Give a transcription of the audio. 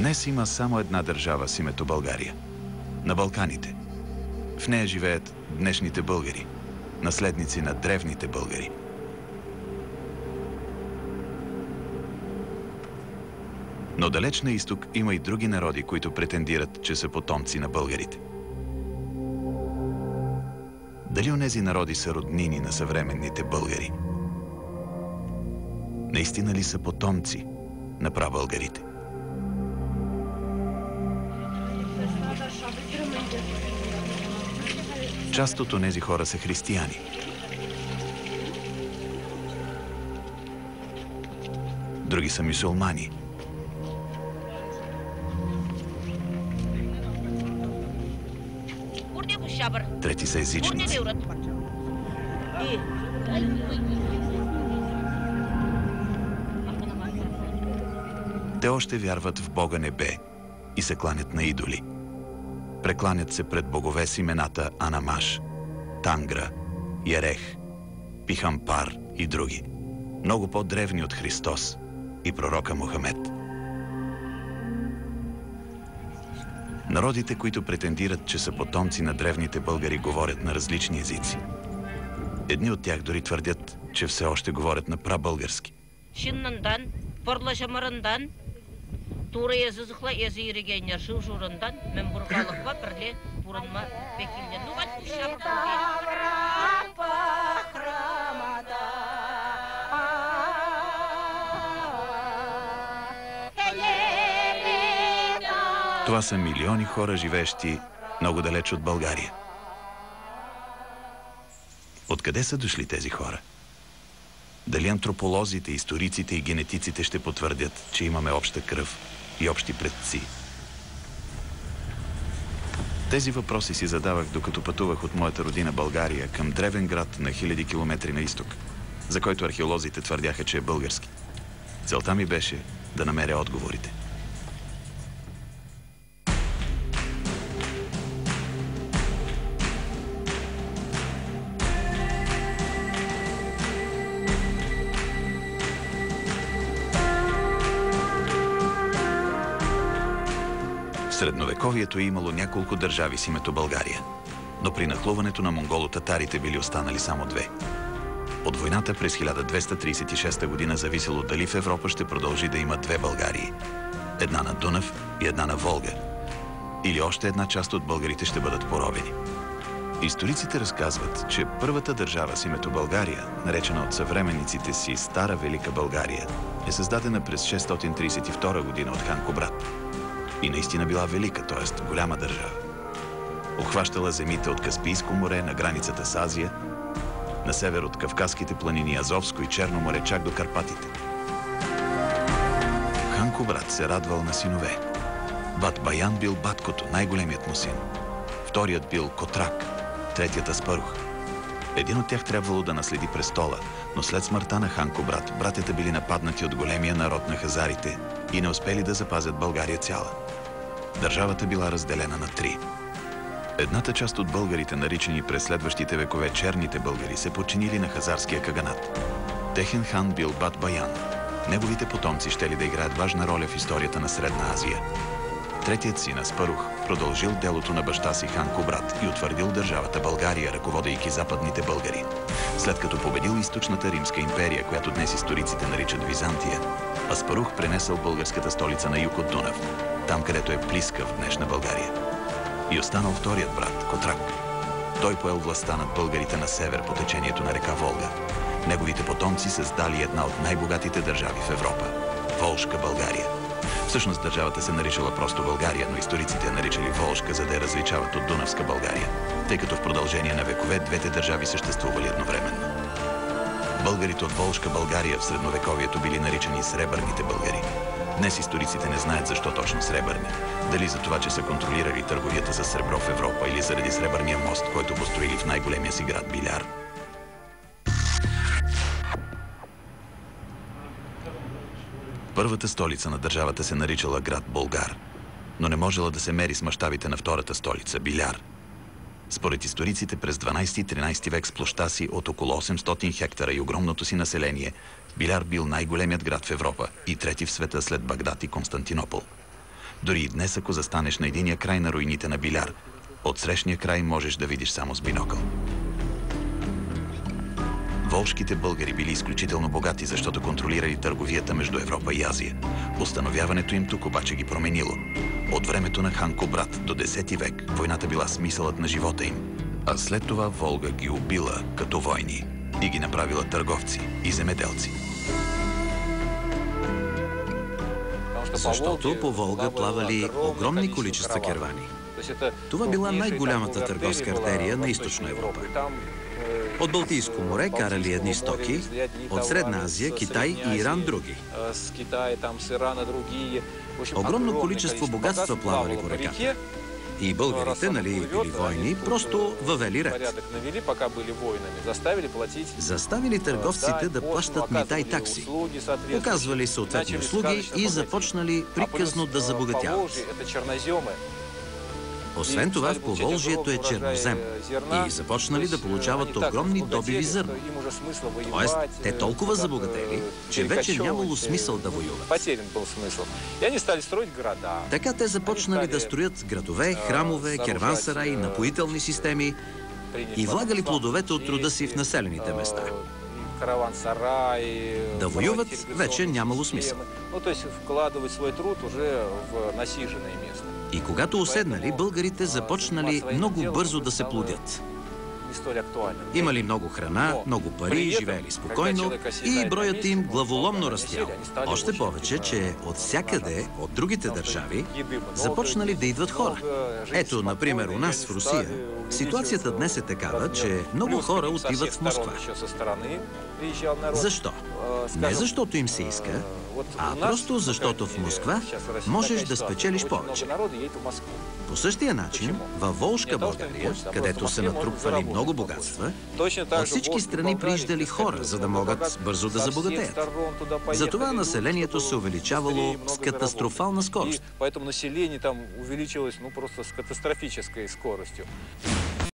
Днес има само една държава с името България. На Балканите. В нея живеят днешните българи, наследници на древните българи. Но далеч на изток има и други народи, които претендират, че са потомци на българите. Дали онези народи са роднини на съвременните българи? Наистина ли са потомци на прабългарите? Част от онези хора са християни. Други са мюсюлмани. Трети са езичници. Те още вярват в Бога Небе и се кланят на идоли. Прекланят се пред богове с имената Анамаш, Тангра, Ерех, Пихампар и други, много по-древни от Христос и пророка Мохамед. Народите, които претендират, че са потомци на древните българи, говорят на различни езици. Едни от тях дори твърдят, че все още говорят на прабългарски. Шиннандан, парлашамарандан, тура язызықла езі ерегенер жыл жұрындан, мен бұрғалыққа бірле бұрынма бекілден. Нұған Това са милиони хора, живеещи много далеч от България. Откъде са дошли тези хора? Дали антрополозите, историците и генетиците ще потвърдят, че имаме обща кръв и общи предци? Тези въпроси си задавах, докато пътувах от моята родина България към древен град на хиляди километри на изток, за който археолозите твърдяха, че е български. Целта ми беше да намеря отговорите. В средновековието е имало няколко държави с името България, но при нахлуването на монголо-татарите били останали само две. От войната през 1236 година зависело дали в Европа ще продължи да има две Българии. Една на Дунав и една на Волга. Или още една част от българите ще бъдат поробени. Историците разказват, че първата държава с името България, наречена от съвременниците си Стара Велика България, е създадена през 632 година от хан Кубрат. И наистина била велика, т.е. голяма държава. Обхващала земите от Каспийско море на границата с Азия, на север от Кавказските планини, Азовско и Черно море, чак до Карпатите. Хан Кубрат се радвал на синове. Бат Баян бил баткото, най-големият му син. Вторият бил Котрак, третият Аспарух. Един от тях трябвало да наследи престола, но след смъртта на хан Кубрат, братята били нападнати от големия народ на хазарите и не успели да запазят България цяла. Държавата била разделена на три. Едната част от българите, наричани през следващите векове черните българи, се подчинили на хазарския каганат. Техен хан бил Бат Баян. Неговите потомци щели да играят важна роля в историята на Средна Азия. Третият син Аспарух продължил делото на баща си хан Кубрат и утвърдил държавата България, ръководейки западните българи. След като победил източната Римска империя, която днес историците наричат Византия, Аспарух пренесъл българската столица на юг от Дунав, там където е Плиска в днешна България. И останал вторият брат, Котрак. Той поел властта над българите на север по течението на река Волга. Неговите потомци създали една от най-богатите държави в Европа – Волжка България. Всъщност държавата се наричала просто България, но историците я наричали Волжка, за да я различават от Дунавска България, тъй като в продължение на векове двете държави съществували едновременно. Българите от Волжка България в средновековието били наричани сребърните българи. Днес историците не знаят защо точно сребърни. Дали за това, че са контролирали търговията за сребро в Европа, или заради сребърния мост, който построили в най-големия си град Биляр. Първата столица на държавата се наричала град Болгар, но не можела да се мери с мащабите на втората столица – Биляр. Според историците през 12 и 13 век с площта си от около 800 хектара и огромното си население, Биляр бил най-големият град в Европа и трети в света след Багдад и Константинопол. Дори и днес, ако застанеш на единия край на руините на Биляр, от срещния край можеш да видиш само с бинокъл. Волжките българи били изключително богати, защото контролирали търговията между Европа и Азия. Установяването им тук обаче ги променило. От времето на хан Кубрат до 10 век войната била смисълът на живота им, а след това Волга ги убила като войни и ги направила търговци и земеделци. Защото по Волга плавали огромни количества кервани. Това била най-голямата търговска артерия на Източна Европа. От Балтийско море карали едни стоки, от Средна Азия, Китай и Иран други. Огромно количество богатства плавали по реката. И българите, нали били войни, просто въвели ред. Заставили търговците да плащат мита и такси, оказвали съответни услуги и започнали приказно да забогатяват. Освен това, в Поволжието е чернозем и започнали да получават огромни добиви зърно. Тоест, те толкова забогатели, че вече нямало смисъл да воюват. Така те започнали да строят градове, храмове, кервансараи, напоителни системи и влагали плодовете от труда си в населените места. Да воюват вече нямало смисъл. И когато уседнали, българите започнали много бързо да се плодят. Имали много храна, много пари, живеели спокойно и броят им главоломно растял. Още повече, че от всякъде, от другите държави, започнали да идват хора. Ето, например, у нас в Русия, ситуацията днес е такава, че много хора отиват в Москва. Защо? Не защото им се иска, а просто защото в Москва можеш да спечелиш повече. По същия начин, във Волжка България, където се натрупвали много богатства, от всички страни прииждали хора, за да могат бързо да забогатеят. Затова населението се увеличавало с катастрофална скорост.